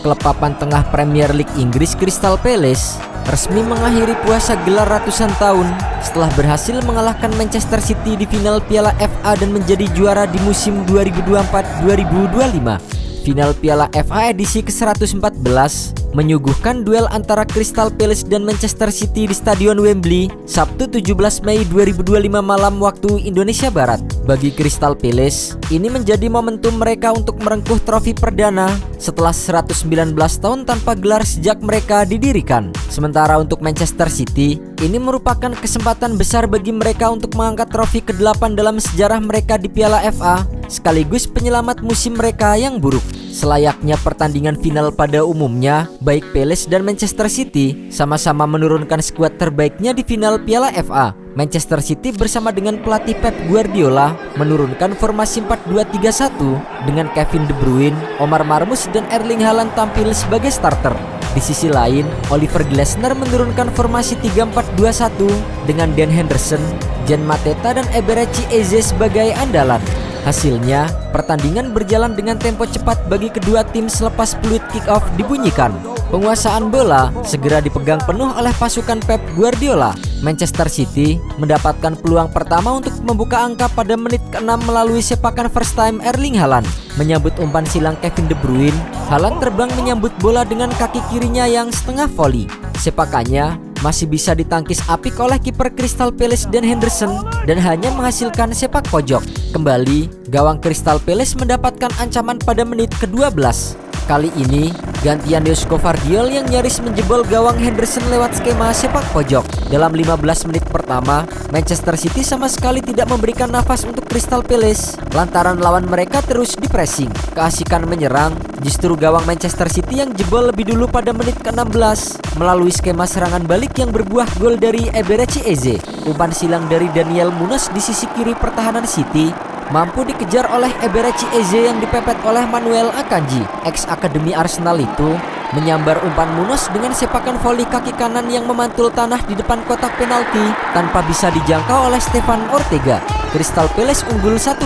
klub papan tengah Premier League Inggris Crystal Palace resmi mengakhiri puasa gelar ratusan tahun setelah berhasil mengalahkan Manchester City di final Piala FA dan menjadi juara di musim 2024-2025. Final Piala FA edisi ke-114 menyuguhkan duel antara Crystal Palace dan Manchester City di Stadion Wembley Sabtu 17 Mei 2025 malam waktu Indonesia Barat. Bagi Crystal Palace, ini menjadi momentum mereka untuk merengkuh trofi perdana setelah 119 tahun tanpa gelar sejak mereka didirikan. Sementara untuk Manchester City, ini merupakan kesempatan besar bagi mereka untuk mengangkat trofi ke-8 dalam sejarah mereka di Piala FA, sekaligus penyelamat musim mereka yang buruk. Selayaknya pertandingan final pada umumnya, baik Palace dan Manchester City sama-sama menurunkan skuad terbaiknya di final Piala FA. Manchester City bersama dengan pelatih Pep Guardiola menurunkan formasi 4-2-3-1 dengan Kevin De Bruyne, Omar Marmoush dan Erling Haaland tampil sebagai starter. Di sisi lain, Oliver Glasner menurunkan formasi 3-4-2-1 dengan Dan Henderson, Jan Mateta dan Eberechi Eze sebagai andalan. Hasilnya, pertandingan berjalan dengan tempo cepat bagi kedua tim selepas peluit kick-off dibunyikan. Penguasaan bola segera dipegang penuh oleh pasukan Pep Guardiola. Manchester City mendapatkan peluang pertama untuk membuka angka pada menit ke-6 melalui sepakan first time Erling Haaland. Menyambut umpan silang Kevin De Bruyne, Haaland terbang menyambut bola dengan kaki kirinya yang setengah volley. Sepakannya masih bisa ditangkis apik oleh kiper Crystal Palace Dan Henderson dan hanya menghasilkan sepak pojok. Kembali, gawang Crystal Palace mendapatkan ancaman pada menit ke-12. Kali ini, gantian Josko Vardiol yang nyaris menjebol gawang Henderson lewat skema sepak pojok. Dalam 15 menit pertama, Manchester City sama sekali tidak memberikan nafas untuk Crystal Palace lantaran lawan mereka terus dipressing. Keasikan menyerang justru gawang Manchester City yang jebol lebih dulu pada menit ke-16 melalui skema serangan balik yang berbuah gol dari Eberechi Eze. Umpan silang dari Daniel Munoz di sisi kiri pertahanan City mampu dikejar oleh Eberechi Eze yang dipepet oleh Manuel Akanji. Ex Akademi Arsenal itu menyambar umpan Munoz dengan sepakan voli kaki kanan yang memantul tanah di depan kotak penalti tanpa bisa dijangkau oleh Stefan Ortega. Crystal Palace unggul 1-0.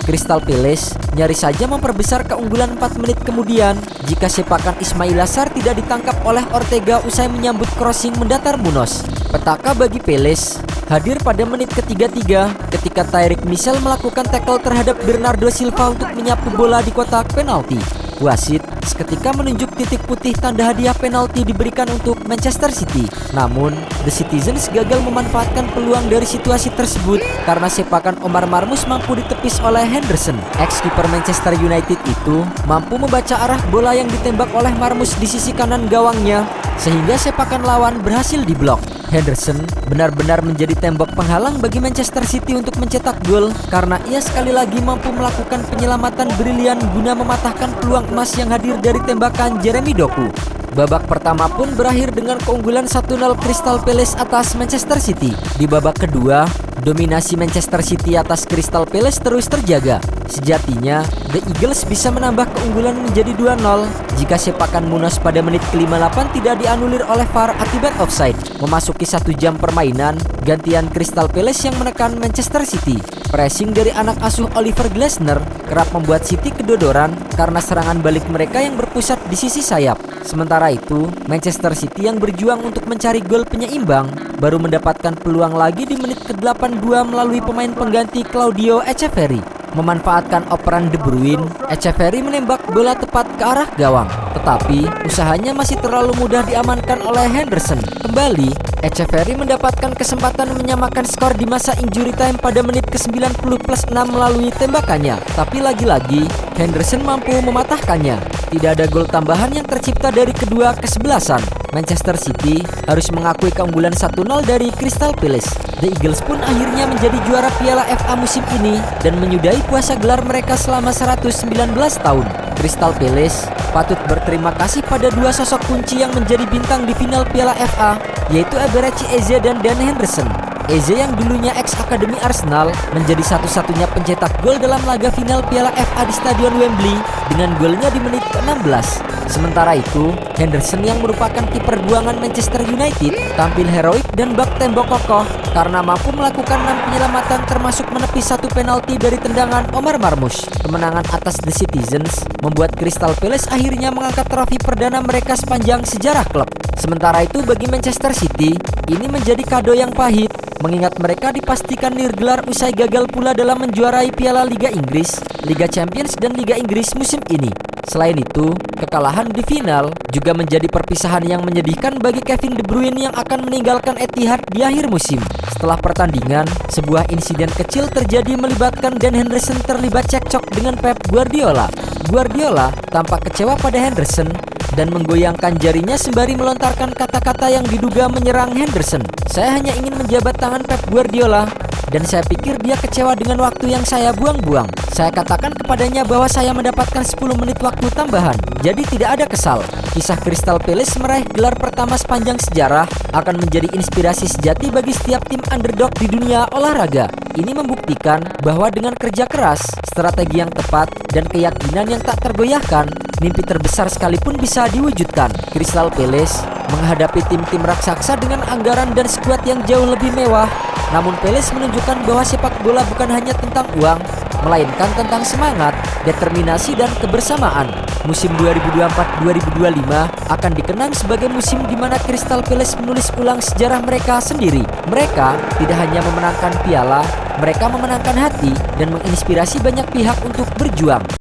Crystal Palace nyaris saja memperbesar keunggulan 4 menit kemudian jika sepakan Ismail Assar tidak ditangkap oleh Ortega usai menyambut crossing mendatar Munoz. Petaka bagi Palace hadir pada menit ke-33 ketika Tyreek Mitchell melakukan tackle terhadap Bernardo Silva untuk menyapu bola di kotak penalti. Wasit seketika menunjuk titik putih tanda hadiah penalti diberikan untuk Manchester City. Namun, The Citizens gagal memanfaatkan peluang dari situasi tersebut karena sepakan Omar Marmoush mampu ditepis oleh Henderson. Ex-kiper Manchester United itu mampu membaca arah bola yang ditembak oleh Marmoush di sisi kanan gawangnya sehingga sepakan lawan berhasil diblok. Henderson benar-benar menjadi tembok penghalang bagi Manchester City untuk mencetak gol karena ia sekali lagi mampu melakukan penyelamatan brilian guna mematahkan peluang emas yang hadir dari tembakan Jeremy Doku. Babak pertama pun berakhir dengan keunggulan 1-0 Crystal Palace atas Manchester City. Di babak kedua, dominasi Manchester City atas Crystal Palace terus terjaga. Sejatinya, The Eagles bisa menambah keunggulan menjadi 2-0 jika sepakan Munoz pada menit ke-58 tidak dianulir oleh VAR akibat offside. Memasuki 1 jam permainan, gantian Crystal Palace yang menekan Manchester City. Pressing dari anak asuh Oliver Glasner kerap membuat City kedodoran karena serangan balik mereka yang berpusat di sisi sayap. Sementara itu, Manchester City yang berjuang untuk mencari gol penyeimbang baru mendapatkan peluang lagi di menit ke-82 melalui pemain pengganti Claudio Echeverri. Memanfaatkan operan De Bruyne, Echeverri menembak bola tepat ke arah gawang. Tetapi, usahanya masih terlalu mudah diamankan oleh Henderson. Kembali, Echeverri mendapatkan kesempatan menyamakan skor di masa injury time pada menit ke-90+6 melalui tembakannya. Tapi lagi-lagi, Henderson mampu mematahkannya. Tidak ada gol tambahan yang tercipta dari kedua kesebelasan. Manchester City harus mengakui keunggulan 1-0 dari Crystal Palace. The Eagles pun akhirnya menjadi juara Piala FA musim ini dan menyudahi puasa gelar mereka selama 119 tahun. Crystal Palace patut berterima kasih pada dua sosok kunci yang menjadi bintang di final Piala FA, yaitu Eberechi Eze dan Dan Henderson. Eze yang dulunya ex Akademi Arsenal menjadi satu-satunya pencetak gol dalam laga final Piala FA di Stadion Wembley dengan golnya di menit ke-16. Sementara itu, Henderson yang merupakan kiper buangan Manchester United tampil heroik dan bak tembok kokoh karena mampu melakukan 6 penyelamatan termasuk menepis 1 penalti dari tendangan Omar Marmoush. Kemenangan atas The Citizens membuat Crystal Palace akhirnya mengangkat trofi perdana mereka sepanjang sejarah klub. Sementara itu bagi Manchester City, ini menjadi kado yang pahit mengingat mereka dipastikan nirgelar usai gagal pula dalam menjuarai Piala Liga Inggris, Liga Champions dan Liga Inggris musim ini. Selain itu, kekalahan di final juga menjadi perpisahan yang menyedihkan bagi Kevin De Bruyne yang akan meninggalkan Etihad di akhir musim. Setelah pertandingan, sebuah insiden kecil terjadi melibatkan Dan Henderson terlibat cekcok dengan Pep Guardiola. Guardiola tampak kecewa pada Henderson dan menggoyangkan jarinya sembari melontarkan kata-kata yang diduga menyerang Henderson. "Saya hanya ingin menjabat tangan Pep Guardiola dan saya pikir dia kecewa dengan waktu yang saya buang-buang. Saya katakan kepadanya bahwa saya mendapatkan 10 menit waktu tambahan, jadi tidak ada kesal." Kisah Crystal Palace meraih gelar pertama sepanjang sejarah akan menjadi inspirasi sejati bagi setiap tim underdog di dunia olahraga. Ini membuktikan bahwa dengan kerja keras, strategi yang tepat, dan keyakinan yang tak tergoyahkan, mimpi terbesar sekalipun bisa diwujudkan. Crystal Palace menghadapi tim-tim raksasa dengan anggaran dan skuad yang jauh lebih mewah. Namun Palace menunjukkan bahwa sepak bola bukan hanya tentang uang, melainkan tentang semangat, determinasi, dan kebersamaan. Musim 2024-2025 akan dikenang sebagai musim di mana Crystal Palace menulis ulang sejarah mereka sendiri. Mereka tidak hanya memenangkan piala, mereka memenangkan hati dan menginspirasi banyak pihak untuk berjuang.